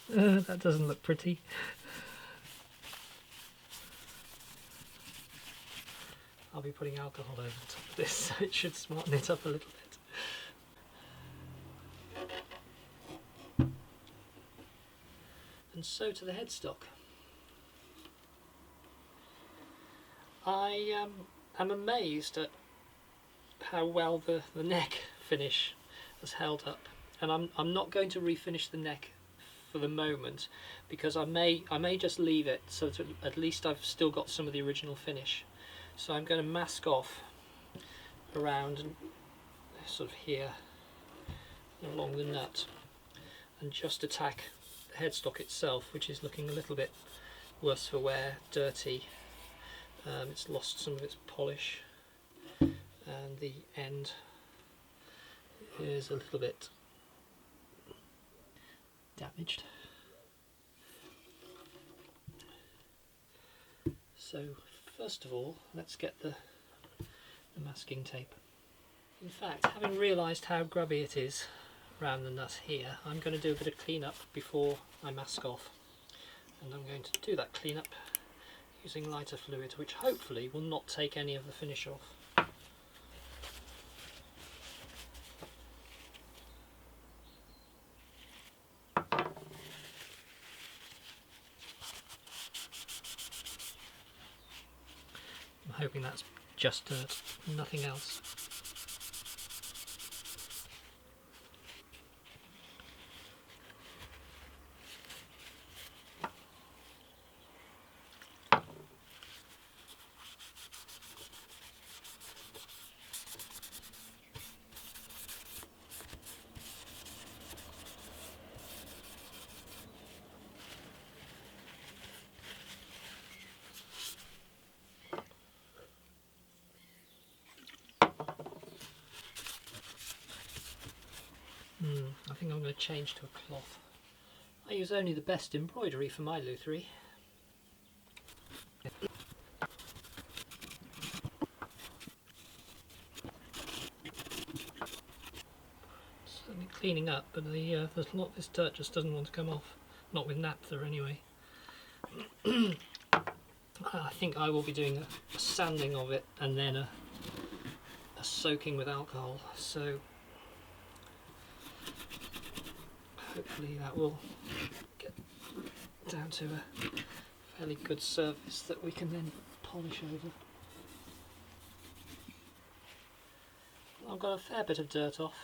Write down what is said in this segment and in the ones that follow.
That doesn't look pretty. I'll be putting alcohol over the top of this, so it should smarten it up a little bit. And so to the headstock. I am amazed at how well the neck finish has held up, and I'm not going to refinish the neck for the moment, because I may just leave it so that at least I've still got some of the original finish. So I'm going to mask off around and sort of here along the nut, and just attack the headstock itself, which is looking a little bit worse for wear, dirty. It's lost some of its polish, and the end is a little bit damaged. So first of all, let's get the masking tape. In fact, having realised how grubby it is around the nut here, I'm going to do a bit of clean-up before I mask off, and I'm going to do that clean-up using lighter fluid, which hopefully will not take any of the finish off. I'm hoping that's just dirt, nothing else. I think I'm going to change to a cloth. I use only the best embroidery for my lutherie. Certainly cleaning up, but there's a lot. This dirt just doesn't want to come off. Not with naphtha anyway. I think I will be doing a sanding of it and then a soaking with alcohol. So hopefully that will get down to a fairly good surface that we can then polish over. I've got a fair bit of dirt off,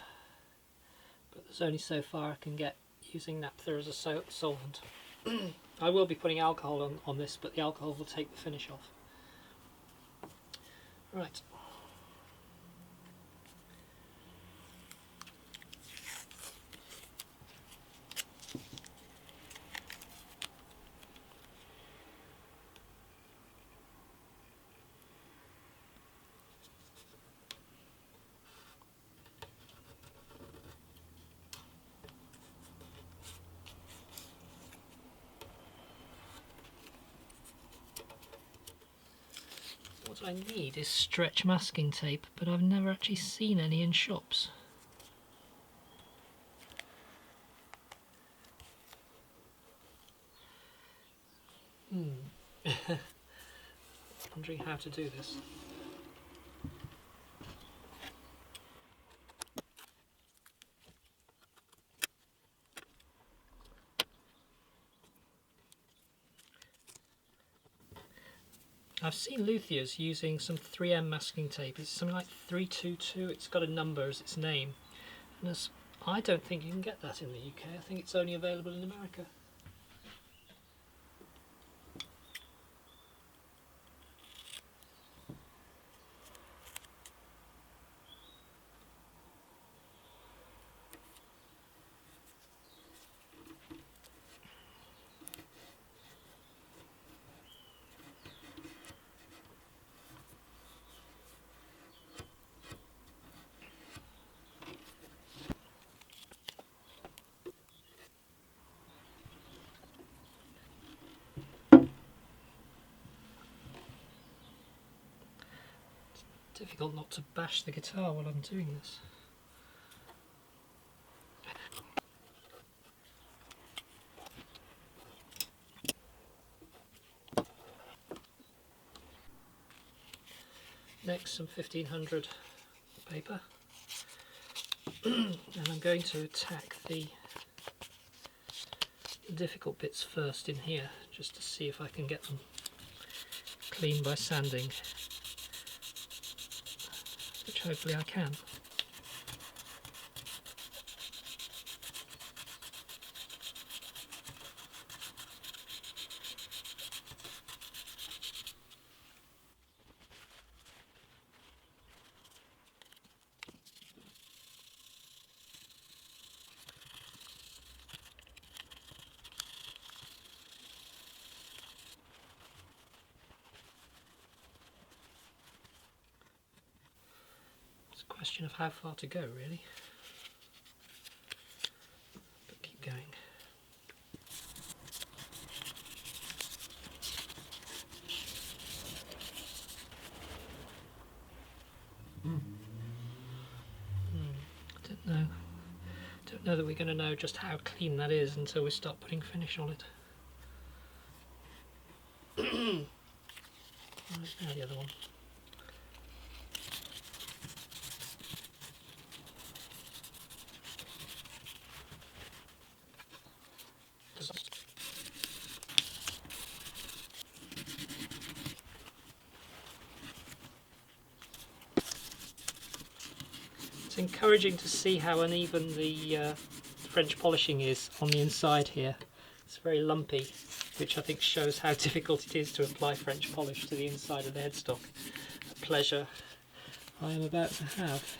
but there's only so far I can get using naphtha as a solvent. I will be putting alcohol on this, but the alcohol will take the finish off. Right. What I need is stretch masking tape, but I've never actually seen any in shops. Wondering how to do this. I've seen luthiers using some 3M masking tape. It's something like 322. It's got a number as its name. And I don't think you can get that in the UK. I think it's only available in America. Difficult not to bash the guitar while I'm doing this. next some 1500 paper, and I'm going to attack the difficult bits first in here, just to see if I can get them clean by sanding, which hopefully I can. Question of how far to go, really, but keep going. Don't know that we're going to know just how clean that is until we start putting finish on it. Right, now the other one. It's encouraging to see how uneven the French polishing is on the inside here. It's very lumpy, which I think shows how difficult it is to apply French polish to the inside of the headstock. A pleasure I am about to have.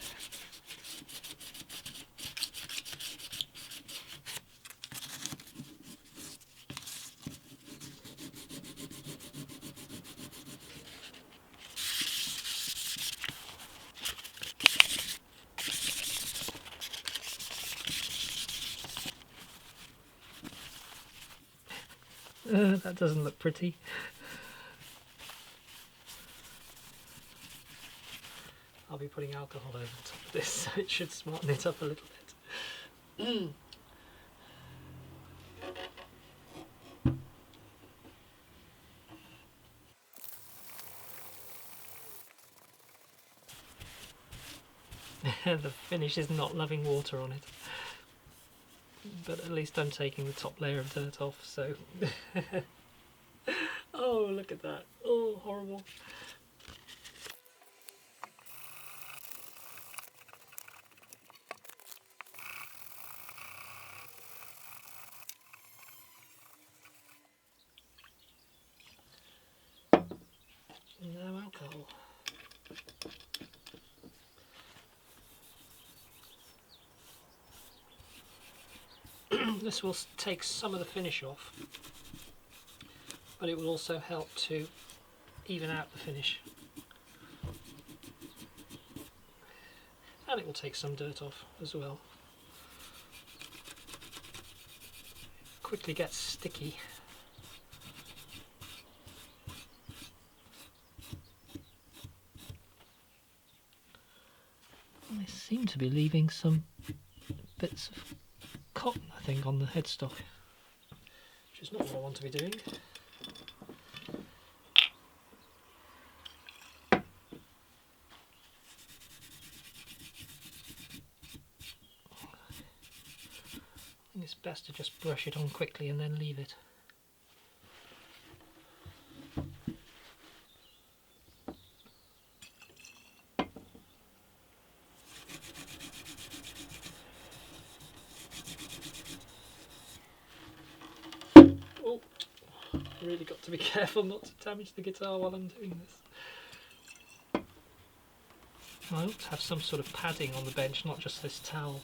That doesn't look pretty. I'll be putting alcohol over the top of this, so it should smarten it up a little bit. The finish is not loving water on it, but at least I'm taking the top layer of dirt off, so... Oh, look at that. Oh, horrible. No alcohol. This will take some of the finish off, but it will also help to even out the finish. And it will take some dirt off as well. It quickly gets sticky. I seem to be leaving some bits of cotton, I think, on the headstock, which is not what I want to be doing. I think it's best to just brush it on quickly and then leave it. Oh, really got to be careful not to damage the guitar while I'm doing this. I ought to have some sort of padding on the bench, not just this towel.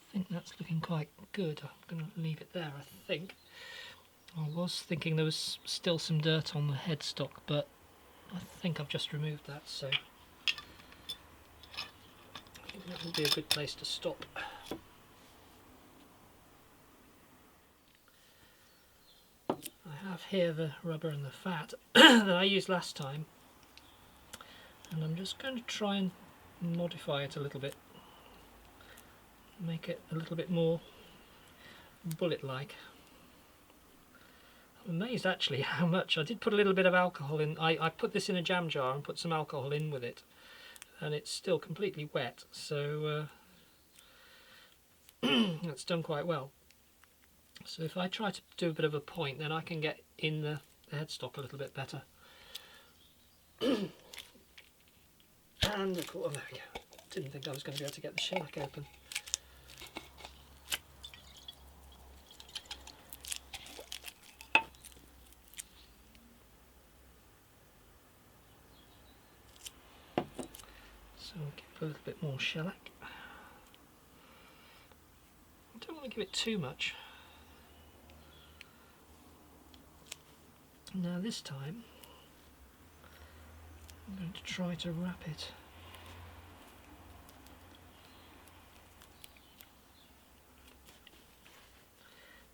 I think that's looking quite good. I'm going to leave it there, I think. I was thinking there was still some dirt on the headstock, but I think I've just removed that, so I think that will be a good place to stop. I have here the rubber and the fat that I used last time, and I'm just going to try and modify it a little bit, make it a little bit more bullet-like. I'm amazed actually how much. I did put a little bit of alcohol in. I put this in a jam jar and put some alcohol in with it, and it's still completely wet, so that's done quite well. So if I try to do a bit of a point, then I can get in the headstock a little bit better. And of course, there we go. Didn't think I was going to be able to get the shellac open. So I'll give it a little bit more shellac. I don't want to give it too much. Now this time I'm going to try to wrap it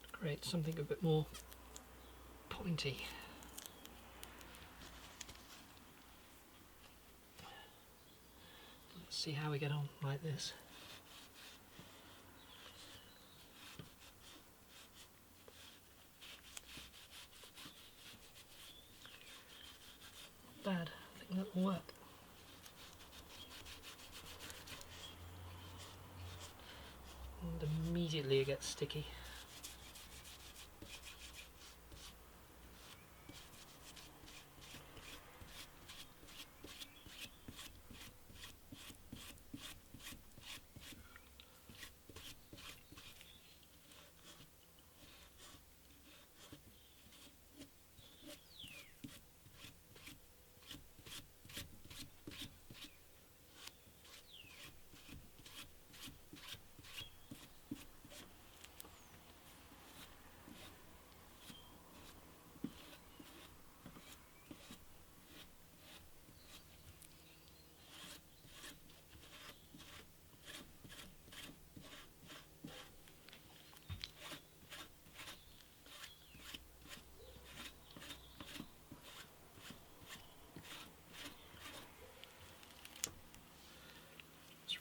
to create something a bit more pointy. Let's see how we get on like this. Bad. I think that will work. And immediately it gets sticky.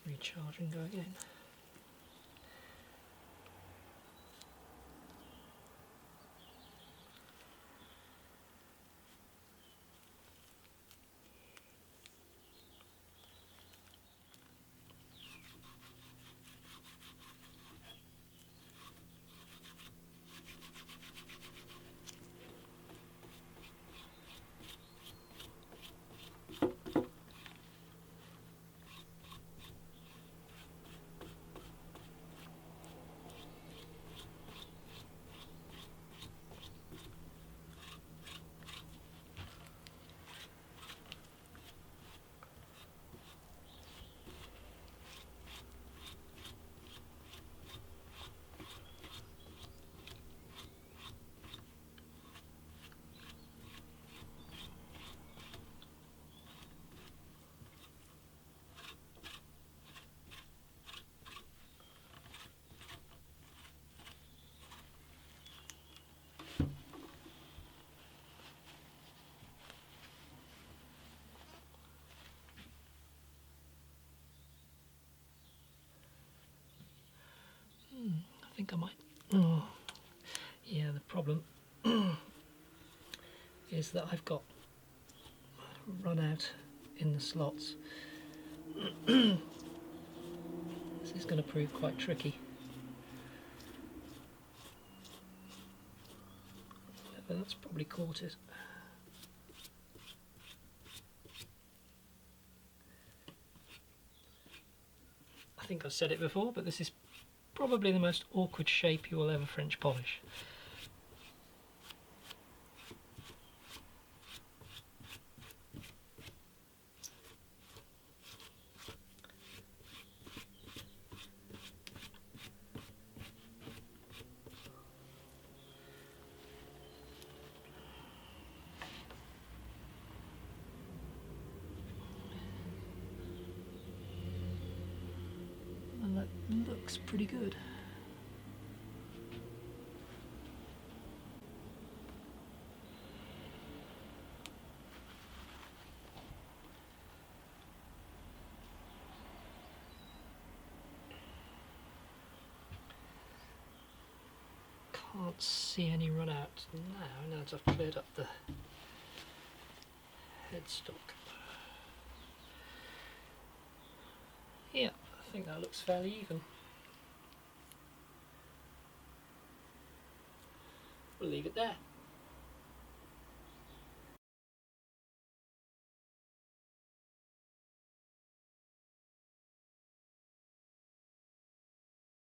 Recharge and go again. I think I might. Oh, yeah, the problem is that I've got run out in the slots. This is going to prove quite tricky. But that's probably caught it. I think I've said it before, but this is probably the most awkward shape you will ever French polish. And that looks pretty good. can't see any run out now that I've cleared up the headstock. Yeah, I think that looks fairly even. We'll leave it there.